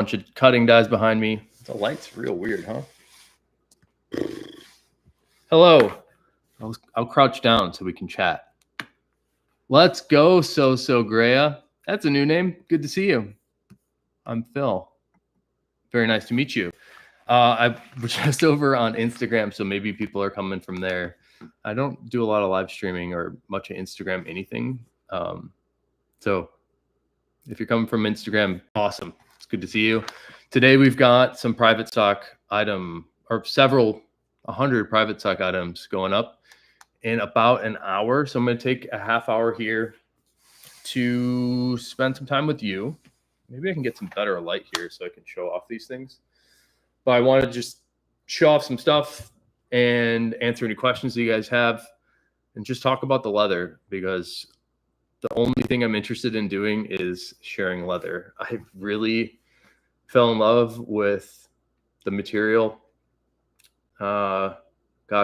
bunch of cutting dies behind me. The light's real weird, huh? Hello. I'll crouch down so we can chat. Let's go, So Grea. That's a new name. Good to see you. I'm Phil. Very nice to meet you. I was just over on Instagram, so maybe people are coming from there. I don't do a lot of live streaming or much of Instagram anything. So if you're coming from Instagram, awesome. It's good to see you. Today we've got some private stock item, or several 100 private stock items going up in about an hour. So I'm going to take a half hour here to spend some time with you. Maybe I can get some better light here so I can show off these things. But I want to just show off some stuff and answer any questions that you guys have and just talk about the leather, because the only thing I'm interested in doing is sharing leather. I really fell in love with the material. Gosh,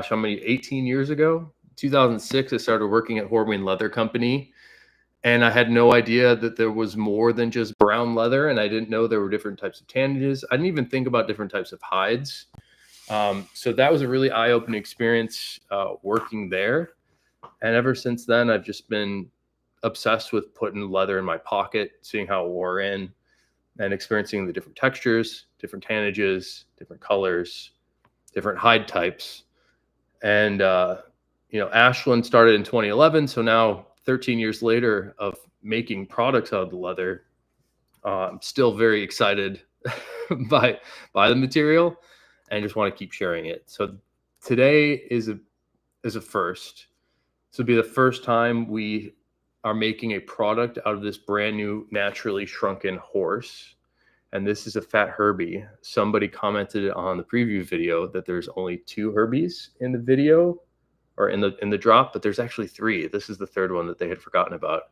how many? 18 years ago? 2006, I started working at Horween Leather Company, and I had no idea that there was more than just brown leather, and I didn't know there were different types of tannages. I didn't even think about different types of hides. So that was a really eye-opening experience working there. And ever since then, I've just been obsessed with putting leather in my pocket, seeing how it wore in, and experiencing the different textures, different tannages, different colors, different hide types. And, Ashland started in 2011. So now 13 years later of making products out of the leather, I'm still very excited by the material and just want to keep sharing it. So today is a first. This will be the first time we are making a product out of this brand new naturally shrunken horse. And this is a fat Herbie. Somebody commented on the preview video that there's only 2 Herbies in the video or in the drop, but there's actually 3. This is the third one that they had forgotten about.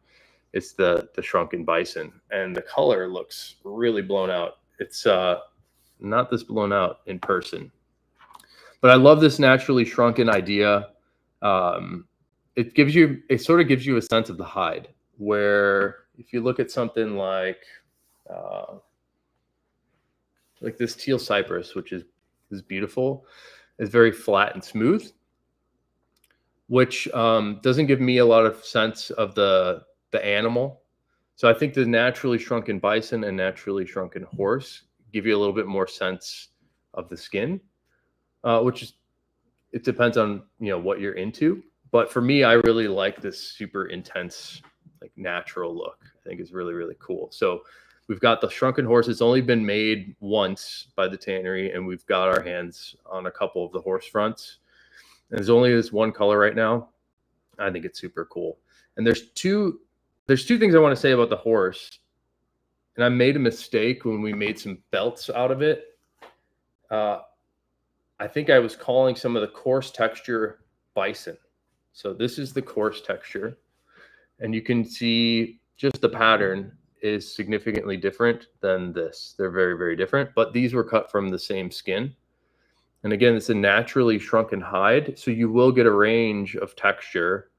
It's the shrunken bison, and the color looks really blown out. It's not this blown out in person, but I love this naturally shrunken idea. It sort of gives you a sense of the hide, where if you look at something like this teal cypress, which is beautiful, is very flat and smooth, which doesn't give me a lot of sense of the animal. So I think the naturally shrunken bison and naturally shrunken horse give you a little bit more sense of the skin, it depends on what you're into. But for me, I really like this super intense, like natural look. I think it's really, really cool. So we've got the shrunken horse. It's only been made once by the tannery, and we've got our hands on a couple of the horse fronts. And there's only this one color right now. I think it's super cool. And there's two things I want to say about the horse. And I made a mistake when we made some belts out of it. I think I was calling some of the coarse texture bison. So this is the coarse texture, and you can see just the pattern is significantly different than this. They're very, very different, but these were cut from the same skin. And again, it's a naturally shrunken hide, so you will get a range of texture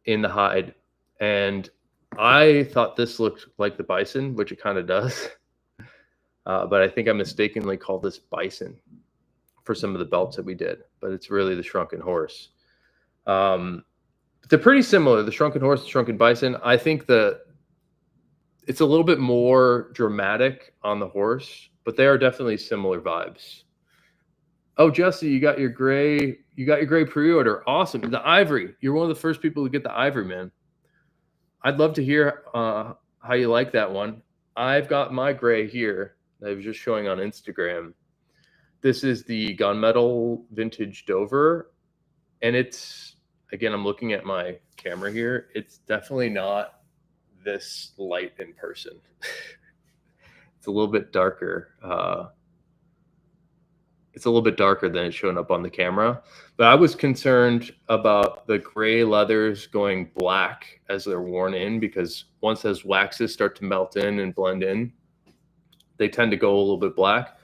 in the hide. And I thought this looked like the bison, which it kind of does. But I think I mistakenly called this bison for some of the belts that we did, but it's really the shrunken horse. They're pretty similar, the shrunken horse, the shrunken bison. I think it's a little bit more dramatic on the horse, but they are definitely similar vibes. Oh, Jesse, you got your gray pre-order. Awesome. The ivory. You're one of the first people to get the ivory, man. I'd love to hear how you like that one. I've got my gray here that I was just showing on Instagram. This is the gunmetal vintage Dover. And it's, again, I'm looking at my camera here. It's definitely not this light in person. It's a little bit darker. It's a little bit darker than it's showing up on the camera. But I was concerned about the gray leathers going black as they're worn in, because once those waxes start to melt in and blend in, they tend to go a little bit black.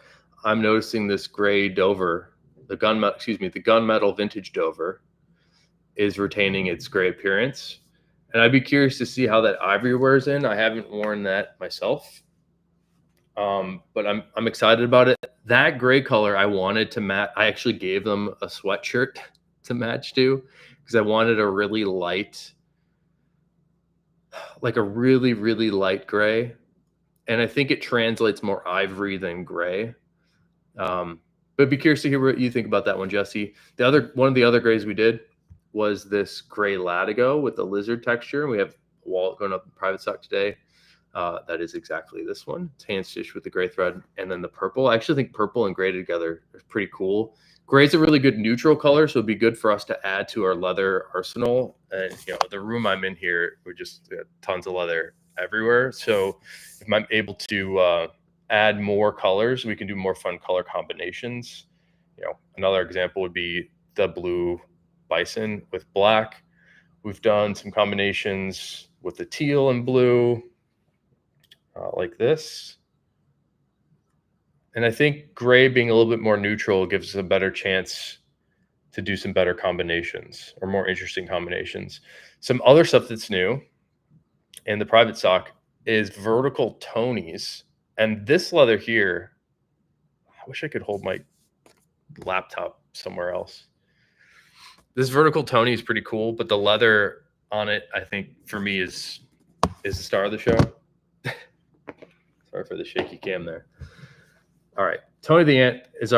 I'm noticing this gray Dover, the gunmetal vintage Dover, is retaining its gray appearance. And I'd be curious to see how that ivory wears in. I haven't worn that myself. But I'm excited about it. That gray color I wanted to match. I actually gave them a sweatshirt to match to because I wanted a really light, like a really, really light gray. And I think it translates more ivory than gray. But be curious to hear what you think about that one, Jesse. One of the other grays we did was this gray Latigo with the lizard texture. We have a wallet going up in private stock today. That is exactly this one. It's hand stitched with the gray thread, and then the purple. I actually think purple and gray together is pretty cool. Gray is a really good neutral color, so it'd be good for us to add to our leather arsenal. And the room I'm in here, we just tons of leather everywhere. So if I'm able to add more colors, we can do more fun color combinations. Another example would be the blue bison with black. We've done some combinations with the teal and blue, like this. And I think gray being a little bit more neutral gives us a better chance to do some better combinations or more interesting combinations. Some other stuff that's new in the private stock is vertical Tonys. And this leather here, I wish I could hold my laptop somewhere else. This vertical Tony is pretty cool, but the leather on it, I think for me is the star of the show. Sorry for the shaky cam there. All right. Tony the Ant is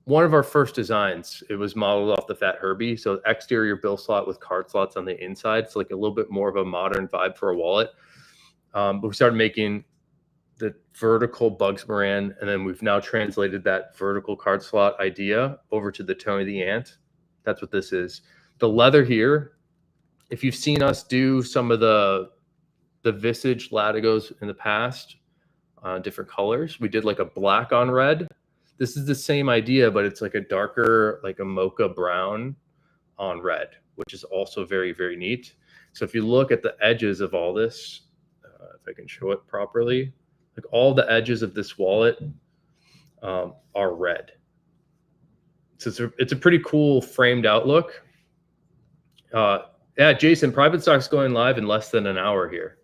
one of our first designs. It was modeled off the Fat Herbie. So exterior bill slot with card slots on the inside. It's like a little bit more of a modern vibe for a wallet. But we started making the vertical Bugs Moran, and then we've now translated that vertical card slot idea over to the Tony the Ant. That's what this is. The leather here, if you've seen us do some of the Visage Latigos in the past, different colors, we did like a black on red. This is the same idea, but it's like a darker, like a mocha brown on red, which is also very, very neat. So if you look at the edges of all this, if I can show it properly, like all the edges of this wallet are red. So it's a pretty cool framed outlook. Yeah, Jason, private stock's going live in less than an hour here,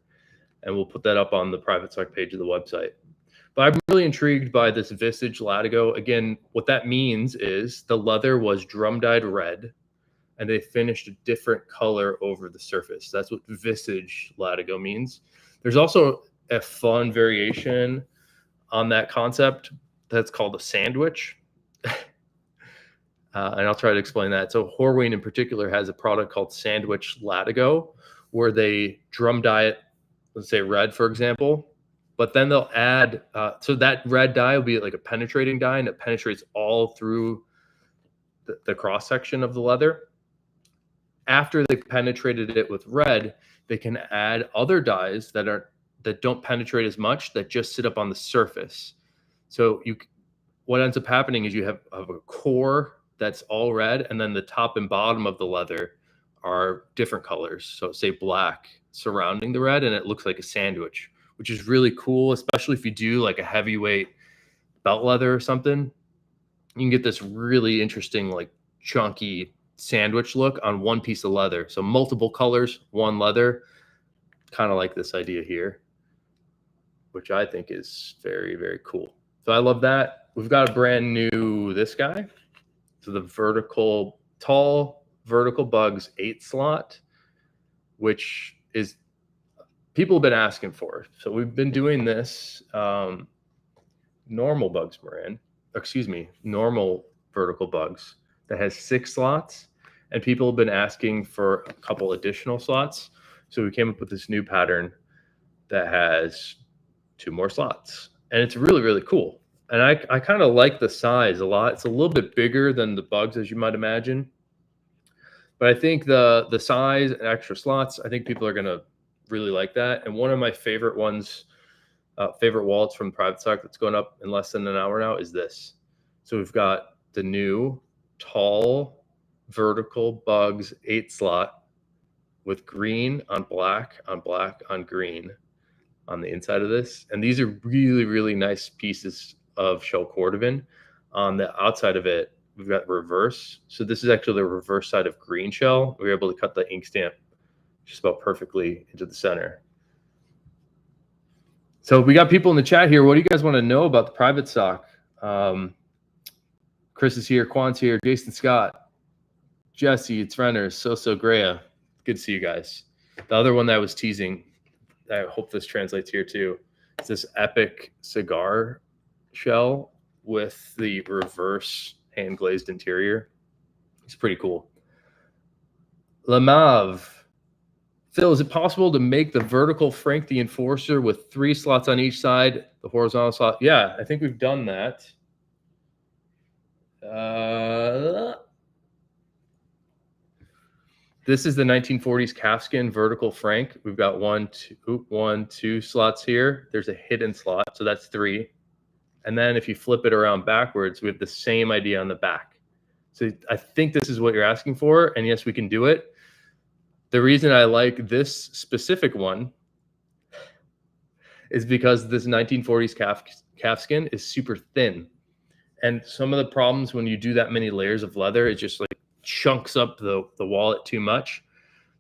and we'll put that up on the private stock page of the website. But I'm really intrigued by this Visage Latigo. Again, what that means is the leather was drum dyed red, and they finished a different color over the surface. That's what Visage Latigo means. There's also a fun variation on that concept that's called a sandwich. And I'll try to explain that. So Horween in particular has a product called Sandwich Latigo, where they drum dye it, let's say red, for example, but then they'll add, so that red dye will be like a penetrating dye, and it penetrates all through the cross section of the leather. After they penetrated it with red, they can add other dyes that don't penetrate as much, that just sit up on the surface. So what ends up happening is you have a core that's all red, and then the top and bottom of the leather are different colors. So say black surrounding the red, and it looks like a sandwich, which is really cool, especially if you do like a heavyweight belt leather or something. You can get this really interesting, like chunky sandwich look on one piece of leather. So multiple colors, one leather, kind of like this idea here, which I think is very, very cool. So I love that. We've got a brand new, this guy. So the tall vertical Bugs 8 slot, which is people have been asking for. So we've been doing this normal Bugs Moran, normal vertical Bugs that has 6 slots, and people have been asking for a couple additional slots. So we came up with this new pattern that has 2 more slots, and it's really, really cool. And I kind of like the size a lot. It's a little bit bigger than the Bugs, as you might imagine. But I think the size and extra slots, I think people are going to really like that. And one of my favorite ones, favorite wallets from private stock that's going up in less than an hour now is this. So we've got the new tall vertical Bugs 8 slot with green on black on green on the inside of this. And these are really, really nice pieces of shell cordovan. On the outside of it, we've got reverse. So this is actually the reverse side of green shell. We were able to cut the ink stamp just about perfectly into the center. So we got people in the chat here. What do you guys want to know about the private stock? Chris is here. Quan's here. Jason Scott. Jesse. It's Renners. So Grea. Good to see you guys. The other one that I was teasing, I hope this translates here too, is this epic cigar shell with the reverse hand glazed interior. It's pretty cool. Lamav. Phil, is it possible to make the vertical Frank the Enforcer with 3 slots on each side, the horizontal slot? Yeah, I think we've done that. This is the 1940s calfskin vertical Frank. We've got 2 slots here. There's a hidden slot, so that's 3. And then if you flip it around backwards, we have the same idea on the back. So I think this is what you're asking for, and yes, we can do it. The reason I like this specific one is because this 1940s calfskin is super thin. And some of the problems when you do that many layers of leather, it just like chunks up the wallet too much.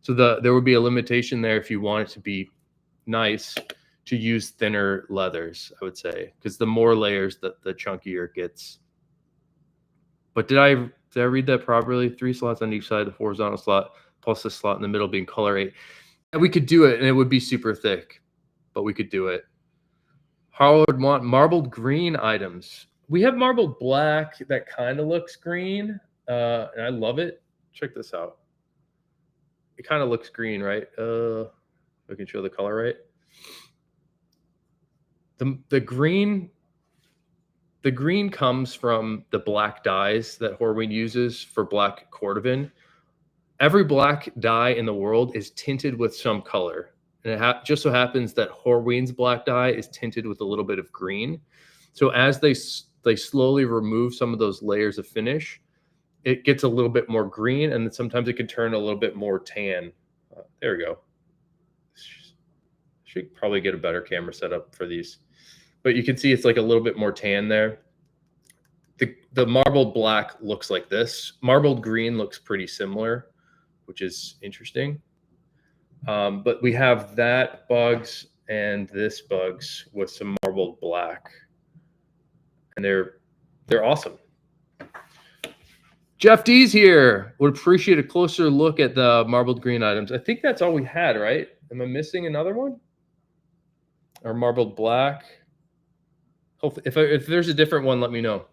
So there would be a limitation there if you want it to be nice to use thinner leathers, I would say, because the more layers, the chunkier it gets. But did I read that properly? 3 slots on each side, the horizontal slot, plus the slot in the middle being color 8. And we could do it, and it would be super thick, but we could do it. Howard would want marbled green items. We have marbled black that kind of looks green, and I love it. Check this out. It kind of looks green, right? If I can show the color right. The green comes from the black dyes that Horween uses for black cordovan. Every black dye in the world is tinted with some color. And it just so happens that Horween's black dye is tinted with a little bit of green. So as they slowly remove some of those layers of finish, it gets a little bit more green, and then sometimes it can turn a little bit more tan. There we go. Should probably get a better camera setup for these. But you can see it's like a little bit more tan there. The marbled black looks like this. Marbled green looks pretty similar, which is interesting. But we have that bugs and this bugs with some marbled black. And they're awesome. Jeff D's here. Would appreciate a closer look at the marbled green items. I think that's all we had, right? Am I missing another one? Or marbled black? Hopefully, if there's a different one, let me know.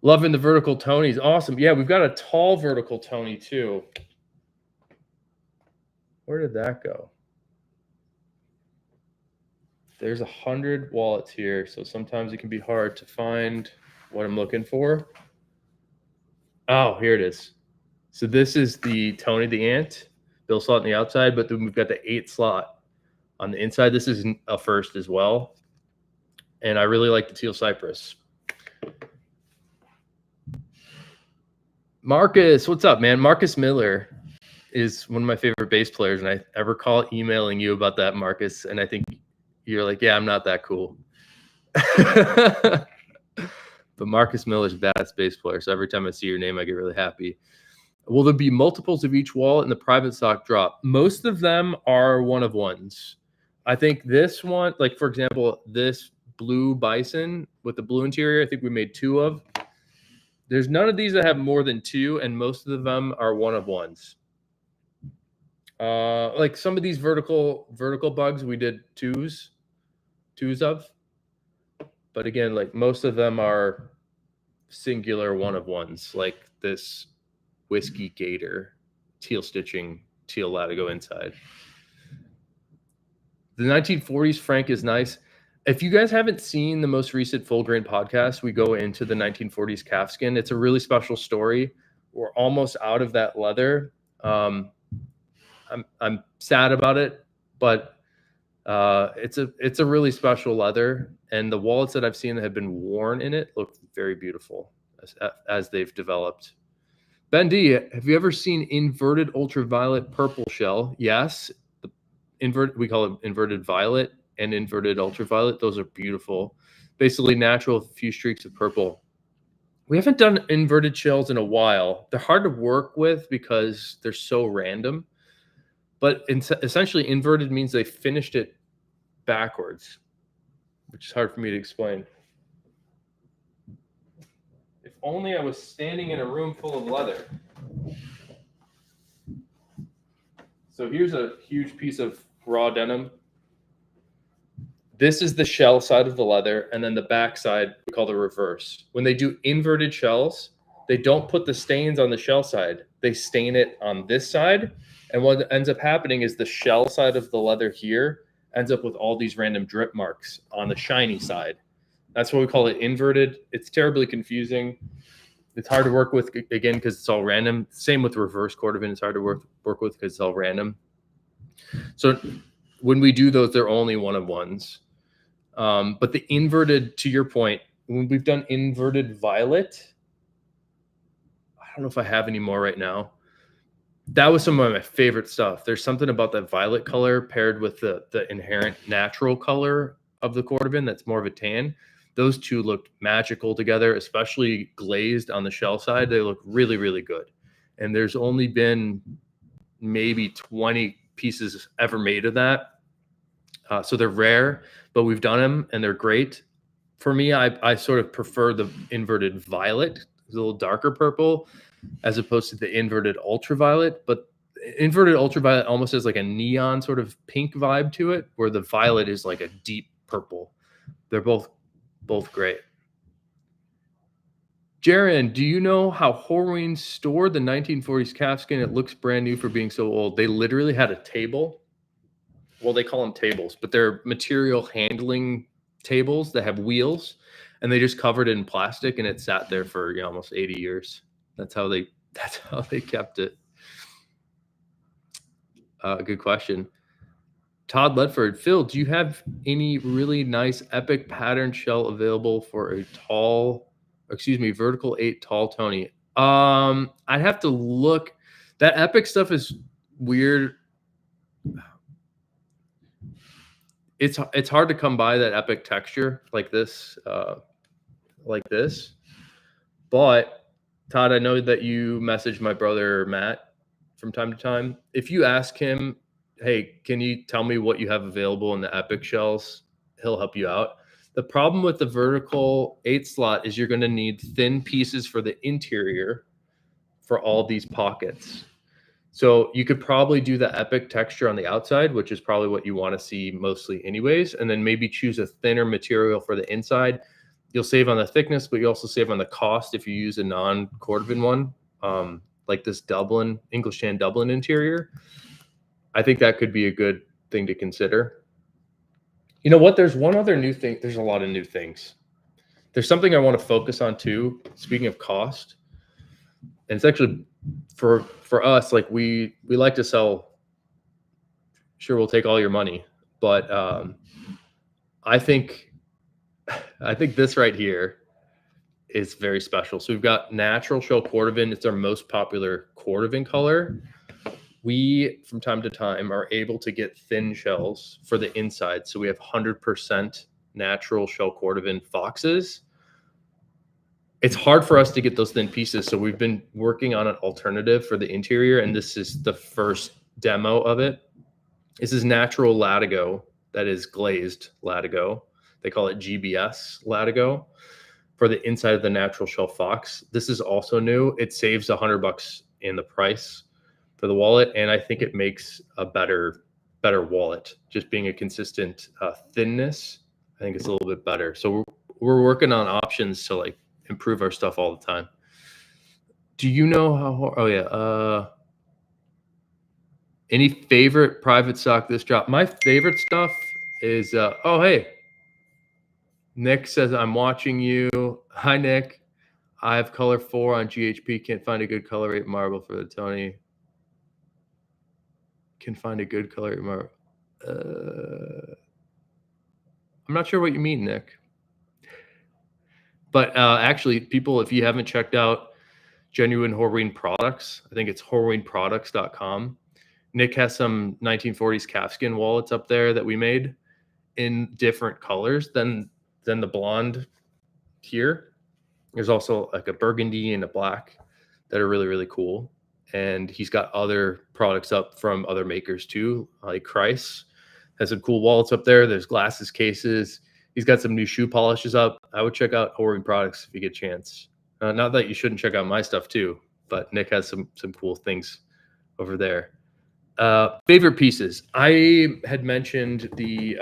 Loving the vertical Tonys. Awesome. Yeah, we've got a tall vertical Tony too. Where did that go? There's 100 wallets here, so sometimes it can be hard to find what I'm looking for. Oh, here it is. So this is the Tony the Ant, bill slot on the outside, but then we've got the 8 slot on the inside. This is a first as well. And I really like the teal cypress. Marcus, what's up, man? Marcus Miller is one of my favorite bass players, and I recall emailing you about that, Marcus, and I think you're like, yeah, I'm not that cool. But Marcus Miller's a badass bass player, so every time I see your name, I get really happy. Will there be multiples of each wallet in the private stock drop? Most of them are one-of-ones. I think this one, like, for example, this blue bison with the blue interior, I think we made 2 of. There's none of these that have more than 2, and most of them are one-of-ones. Like some of these vertical bugs, we did twos of. But again, like most of them are singular one-of-ones, like this Whiskey Gator, teal stitching, teal latigo inside. The 1940s Frank is nice. If you guys haven't seen the most recent Full Grain podcast, we go into the 1940s calfskin. It's a really special story. We're almost out of that leather. I'm sad about it, but it's a really special leather, and the wallets that I've seen that have been worn in it look very beautiful as they've developed. Ben D, have you ever seen inverted ultraviolet purple shell? Yes. We call it inverted violet and inverted ultraviolet. Those are beautiful. Basically natural with a few streaks of purple. We haven't done inverted shells in a while. They're hard to work with because they're so random. But essentially, inverted means they finished it backwards, which is hard for me to explain. If only I was standing in a room full of leather. So here's a huge piece of raw denim. This is the shell side of the leather, and then the back side we call the reverse. When they do inverted shells, they don't put the stains on the shell side. They stain it on this side, and what ends up happening is the shell side of the leather here ends up with all these random drip marks on the shiny side. That's why we call it inverted. It's terribly confusing. It's hard to work with, again, because it's all random. Same with reverse cordovan. It's hard to work with because it's all random. So when we do those, they're only one-of-ones. But the inverted, to your point, when we've done inverted violet, I don't know if I have any more right now. That was some of my favorite stuff. There's something about that violet color paired with the inherent natural color of the cordovan that's more of a tan. Those two looked magical together, especially glazed on the shell side. They look really, really good. And there's only been maybe 20 pieces ever made of that. So they're rare, but we've done them and they're great. For me, I sort of prefer the inverted violet. It's a little darker purple as opposed to the inverted ultraviolet. But inverted ultraviolet almost has like a neon sort of pink vibe to it, where the violet is like a deep purple. They're both great. Jaron, do you know how Horween stored the 1940s calfskin? It looks brand new for being so old. They literally had a table. Well, they call them tables, but they're material handling tables that have wheels, and they just covered it in plastic, and it sat there for almost 80 years. That's how they kept it. Good question. Todd Ledford, Phil, do you have any really nice epic pattern shell available for a vertical 8 tall Tony? I'd have to look. That epic stuff is weird. It's hard to come by that epic texture like this. But Todd, I know that you message my brother Matt from time to time. If you ask him, hey, can you tell me what you have available in the epic shells? He'll help you out. The problem with the vertical 8 slot is you're going to need thin pieces for the interior for all these pockets. So you could probably do the epic texture on the outside, which is probably what you want to see mostly anyways, and then maybe choose a thinner material for the inside. You'll save on the thickness, but you also save on the cost if you use a non-cordovan one, like this English tan Dublin interior. I think that could be a good thing to consider. You know what? There's one other new thing. There's a lot of new things. There's something I want to focus on too, speaking of cost. And it's actually for us, like we like to sell. Sure, we'll take all your money, but I think this right here is very special. So we've got natural shell cordovan. It's our most popular cordovan color. We, from time to time, are able to get thin shells for the inside. So we have 100% natural shell cordovan foxes. It's hard for us to get those thin pieces. So we've been working on an alternative for the interior, and this is the first demo of it. This is natural latigo, that is glazed latigo. They call it GBS latigo for the inside of the natural shell fox. This is also new. It saves $100 in the price for the wallet, and I think it makes a better wallet. Just being a consistent thinness, I think it's a little bit better. So we're working on options to like improve our stuff all the time. Do you know how? Oh yeah. Any favorite private stock this drop? My favorite stuff is. Oh hey. Nick says I'm watching you. Hi Nick. I have color 4 on GHP. Can't find a good color 8 marble for the Tony. Can find a good color 8 marble. I'm not sure what you mean, Nick. But actually, people, if you haven't checked out Genuine Horween products, I think it's horweenproducts.com. Nick has some 1940s calfskin wallets up there that we made in different colors than the blonde here. There's also like a burgundy and a black that are really, really cool. And he's got other products up from other makers too. Like Kreis Has some cool wallets up there. There's glasses, cases. He's got some new shoe polishes up. I would check out Horween Products if you get a chance. Not that you shouldn't check out my stuff too, but Nick has some cool things over there. Favorite pieces. I had mentioned the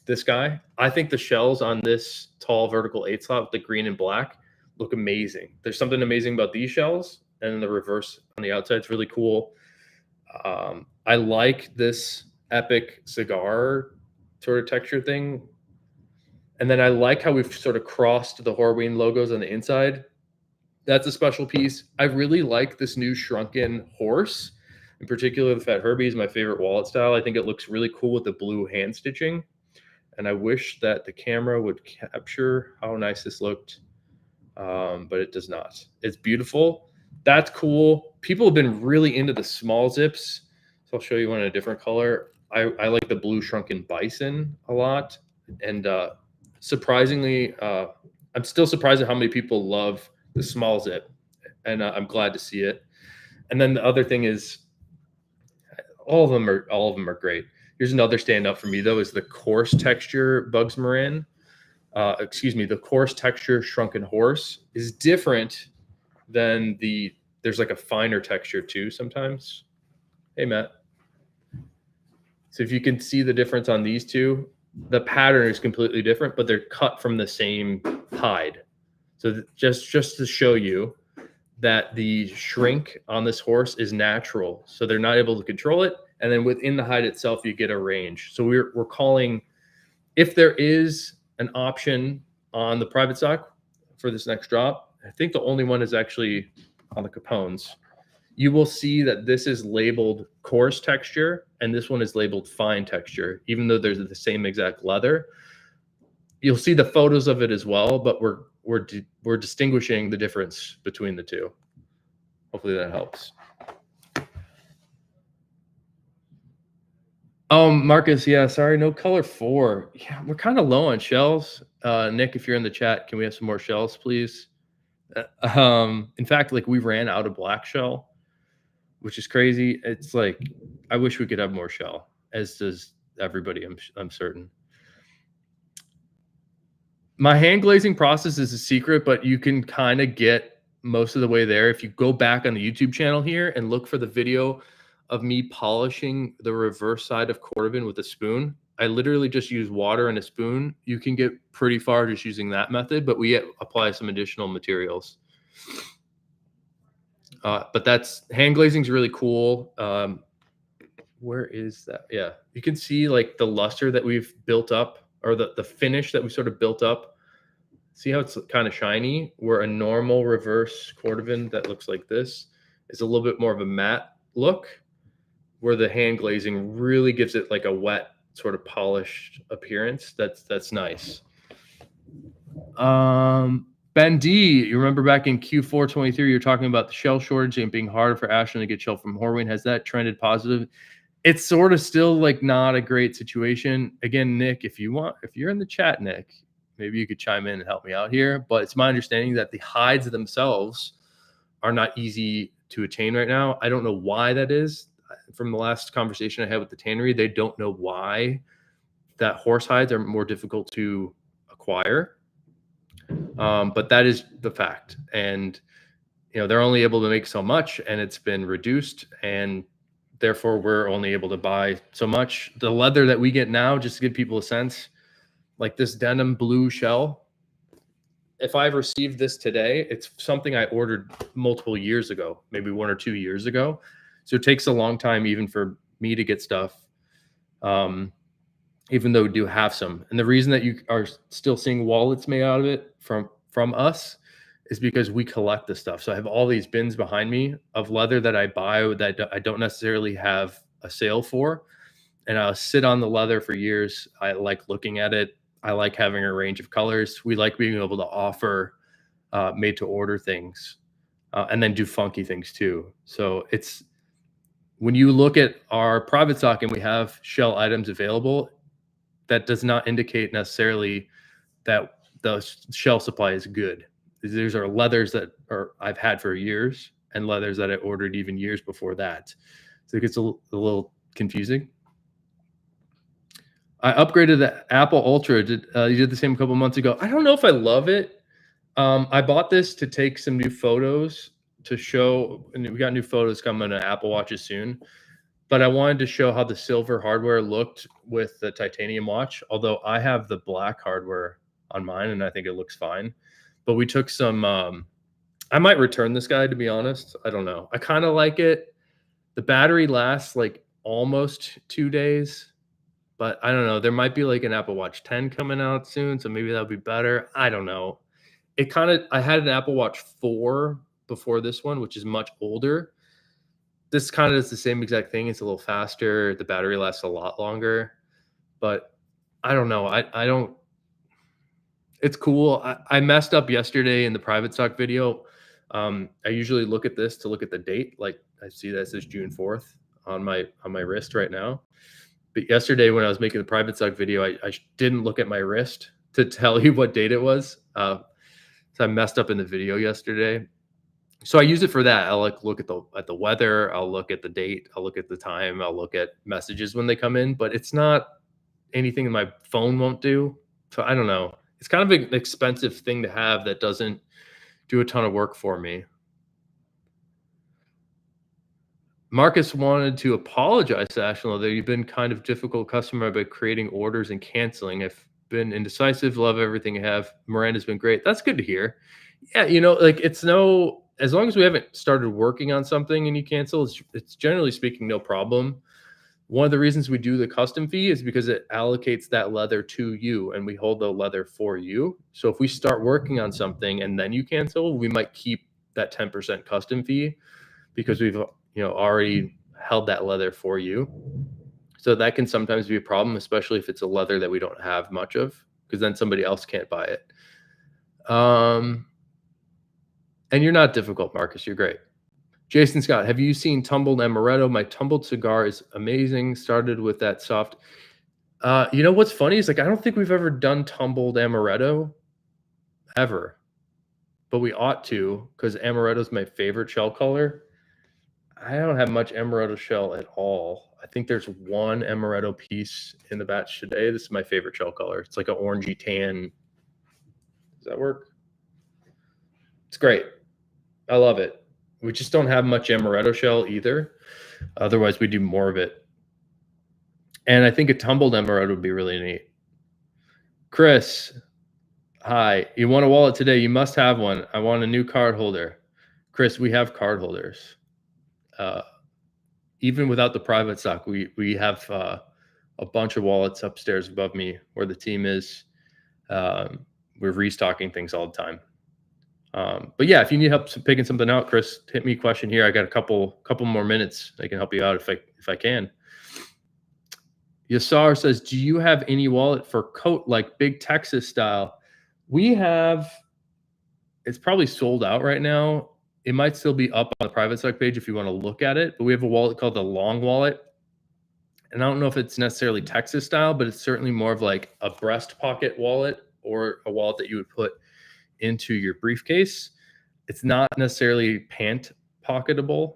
this guy. I think the shells on this tall vertical 8 slot with the green and black look amazing. There's something amazing about these shells, and the reverse on the outside is really cool. I like this epic cigar sort of texture thing. And then I like how we've sort of crossed the Horween logos on the inside. That's a special piece. I really like this new shrunken horse. In particular, the Fat Herbie is my favorite wallet style. I think it looks really cool with the blue hand stitching. And I wish that the camera would capture how nice this looked, but it does not. It's beautiful. That's cool. People have been really into the small zips. So I'll show you one in a different color. I like the blue shrunken bison a lot. And surprisingly, I'm still surprised at how many people love the small zip. And I'm glad to see it. And then the other thing is, all of them are great. Here's another stand-up for me though, is the coarse texture Bugs Marin. The coarse texture shrunken horse is different than there's like a finer texture too sometimes. Hey, Matt. So if you can see the difference on these two, the pattern is completely different, but they're cut from the same hide. So just to show you that the shrink on this horse is natural. So they're not able to control it. And then within the hide itself, you get a range. So we're calling, if there is an option on the private stock for this next drop, I think the only one is actually on the Capones. You will see that this is labeled coarse texture and this one is labeled fine texture, even though there's the same exact leather. You'll see the photos of it as well, but we're distinguishing the difference between the two. Hopefully that helps. Marcus, yeah, sorry, no color 4. Yeah, we're kind of low on shells. Nick, if you're in the chat, can we have some more shells, please? In fact, like we ran out of black shell, which is crazy. It's like I wish we could have more shell, as does everybody. I'm certain. My hand glazing process is a secret, but you can kind of get most of the way there if you go back on the YouTube channel here and look for the video of me polishing the reverse side of Cordovan with a spoon. I literally just use water and a spoon. You can get pretty far just using that method, but we apply some additional materials. But that's hand glazing is really cool. Where is that? Yeah, you can see like the luster that we've built up, or the finish that we sort of built up. See how it's kind of shiny? Where a normal reverse Cordovan that looks like this is a little bit more of a matte look, where the hand glazing really gives it like a wet sort of polished appearance. That's nice. Ben D, you remember back in Q4 23, you're talking about the shell shortage and being harder for Ashland to get shell from Horween. Has that trended positive? It's sort of still like not a great situation. Again, Nick, if you're in the chat, Nick, maybe you could chime in and help me out here. But it's my understanding that the hides themselves are not easy to attain right now. I don't know why that is. From the last conversation I had with the tannery, they don't know why that horse hides are more difficult to acquire. But that is the fact. And, they're only able to make so much, and it's been reduced, and therefore we're only able to buy so much. The leather that we get now, just to give people a sense, like this denim blue shell, if I received this today, it's something I ordered multiple years ago, maybe 1 or 2 years ago. So it takes a long time even for me to get stuff, even though we do have some. And the reason that you are still seeing wallets made out of it from us is because we collect the stuff. So I have all these bins behind me of leather that I buy that I don't necessarily have a sale for. And I'll sit on the leather for years. I like looking at it. I like having a range of colors. We like being able to offer made to order things and then do funky things too. So it's, when you look at our private stock and we have shell items available, that does not indicate necessarily that the shell supply is good. These are leathers that I've had for years, and leathers that I ordered even years before that. So it gets a little confusing. I upgraded the Apple Ultra. You did the same a couple months ago. I don't know if I love it. I bought this to take some new photos to show, and we got new photos coming to Apple Watches soon. But I wanted to show how the silver hardware looked with the titanium watch. Although I have the black hardware on mine, and I think it looks fine. But we took some. I might return this guy, to be honest. I don't know. I kind of like it. The battery lasts like almost 2 days. But I don't know. There might be like an Apple Watch 10 coming out soon, so maybe that'll be better. I don't know. I had an Apple Watch 4 before this one, which is much older. This kind of is the same exact thing. It's a little faster. The battery lasts a lot longer. But I don't know. I don't. It's cool. I messed up yesterday in the private stock video. I usually look at this to look at the date. Like I see that says June 4th on my wrist right now. But yesterday when I was making the private stock video, I didn't look at my wrist to tell you what date it was. So I messed up in the video yesterday. So I use it for that. I'll like look at the weather. I'll look at the date. I'll look at the time. I'll look at messages when they come in. But it's not anything that my phone won't do. So I don't know. It's kind of an expensive thing to have that doesn't do a ton of work for me. Marcus wanted to apologize to Ashland that you've been kind of difficult customer by creating orders and canceling. I've been indecisive, love everything you have. Miranda's been great. That's good to hear. Yeah, like as long as we haven't started working on something and you cancel, it's generally speaking no problem. One of the reasons we do the custom fee is because it allocates that leather to you and we hold the leather for you. So if we start working on something and then you cancel, we might keep that 10% custom fee because we've already held that leather for you. So that can sometimes be a problem, especially if it's a leather that we don't have much of, because then somebody else can't buy it. And you're not difficult, Marcus. You're great. Jason Scott, have you seen Tumbled Amaretto? My tumbled cigar is amazing. Started with that soft. What's funny is I don't think we've ever done Tumbled Amaretto ever, but we ought to because Amaretto is my favorite shell color. I don't have much Amaretto shell at all. I think there's one Amaretto piece in the batch today. This is my favorite shell color. It's like an orangey tan. Does that work? It's great. I love it. We just don't have much Amaretto shell either. Otherwise, we do more of it. And I think a tumbled Amaretto would be really neat. Chris, hi. You want a wallet today? You must have one. I want a new card holder. Chris, we have card holders. Even without the private stock, we have a bunch of wallets upstairs above me where the team is. We're restocking things all the time. But yeah, if you need help picking something out, Chris, hit me a question here. I got a couple more minutes. I can help you out if I can. Yasar says, do you have any wallet for coat like Big Texas style? We have, it's probably sold out right now. It might still be up on the private stock page if you want to look at it, but we have a wallet called the Long Wallet. And I don't know if it's necessarily Texas style, but it's certainly more of like a breast pocket wallet or a wallet that you would put into your briefcase. It's not necessarily pant pocketable,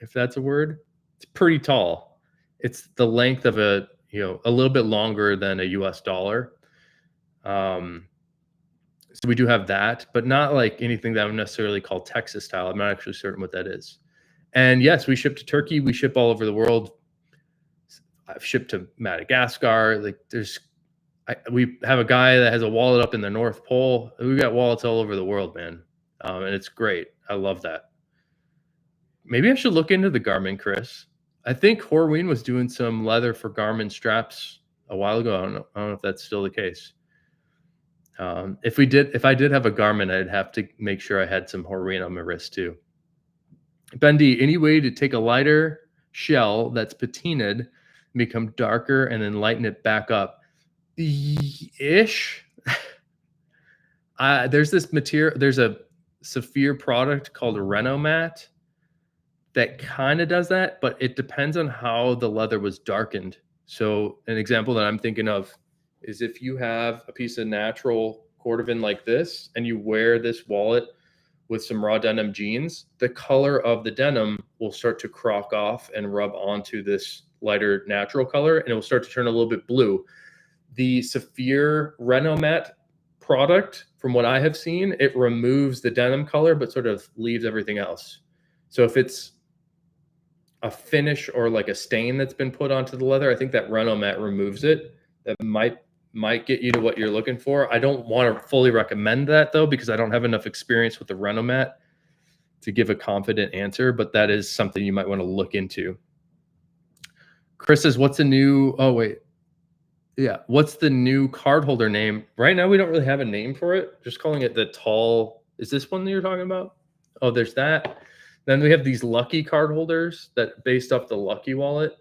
if that's a word. It's pretty tall. It's the length of a little bit longer than a US dollar. So we do have that, but not like anything that I would necessarily call Texas style. I'm not actually certain what that is. And yes, we ship to Turkey. We ship all over the world. I've shipped to Madagascar. Like we have a guy that has a wallet up in the North Pole. We've got wallets all over the world, man. And it's great. I love that. Maybe I should look into the Garmin, Chris. I think Horween was doing some leather for Garmin straps a while ago. I don't know if that's still the case. If I did have a Garmin, I'd have to make sure I had some Horween on my wrist too. Bendy, any way to take a lighter shell that's patinaed, become darker, and then lighten it back up? Ish. There's this material. There's a Saphir product called Renomat that kind of does that, but it depends on how the leather was darkened. So an example that I'm thinking of is if you have a piece of natural cordovan like this and you wear this wallet with some raw denim jeans, the color of the denim will start to crock off and rub onto this lighter natural color, and it will start to turn a little bit blue. The Saphir Renomat product, from what I have seen, it removes the denim color, but sort of leaves everything else. So if it's a finish or like a stain that's been put onto the leather, I think that Renomat removes it. That might get you to what you're looking for. I don't want to fully recommend that though, because I don't have enough experience with the Renomat to give a confident answer, but that is something you might want to look into. Chris says, what's the new, oh wait. Yeah, what's the new card holder name? Right now, we don't really have a name for it. Just calling it the tall. Is this one that you're talking about? Oh, there's that. Then we have these Lucky card holders that based off the Lucky wallet.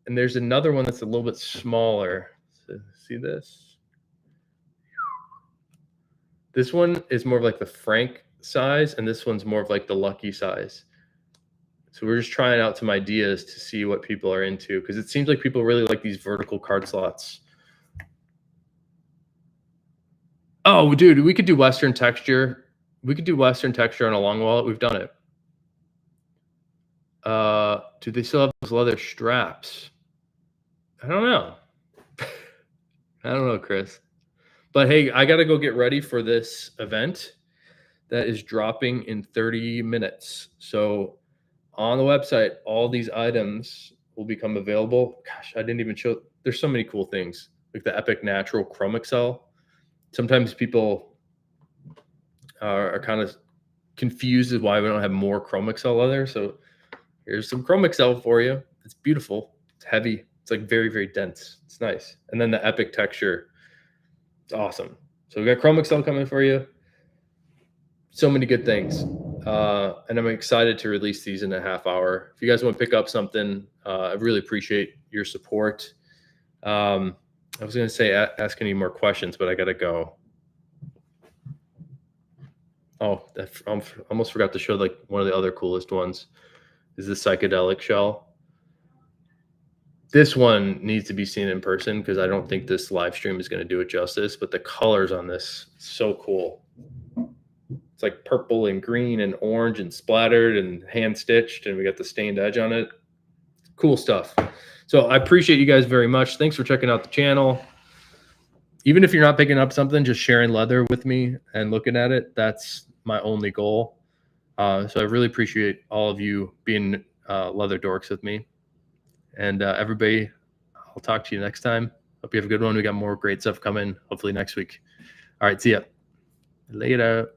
And there's another one that's a little bit smaller. So, see this? This one is more of like the Frank size, and this one's more of like the Lucky size. So we're just trying out some ideas to see what people are into, because it seems like people really like these vertical card slots. Oh, dude, we could do Western texture. We could do Western texture on a long wallet. We've done it. Do they still have those leather straps? I don't know. I don't know, Chris. But hey, I got to go get ready for this event that is dropping in 30 minutes. So on the website, all these items will become available. Gosh, I didn't even show. There's so many cool things, like the Epic Natural Chrome Excel. Sometimes people are kind of confused as why we don't have more Chrome Excel leather. So here's some Chrome Excel for you. It's beautiful. It's heavy. It's like very, very dense. It's nice. And then the Epic texture. It's awesome. So we got Chrome Excel coming for you. So many good things. And I'm excited to release these in a half hour. If you guys want to pick up something, I really appreciate your support. I was going to say ask any more questions, but I got to go. Oh, I almost forgot to show like one of the other coolest ones is the psychedelic shell. This one needs to be seen in person because I don't think this live stream is going to do it justice, but the colors on this, so cool. It's like purple and green and orange and splattered and hand stitched, and we got the stained edge on it. Cool stuff. So I appreciate you guys very much. Thanks for checking out the channel. Even if you're not picking up something, just sharing leather with me and looking at it, that's my only goal. So I really appreciate all of you being leather dorks with me. And everybody, I'll talk to you next time. Hope you have a good one. We got more great stuff coming, hopefully next week. All right, see ya. Later.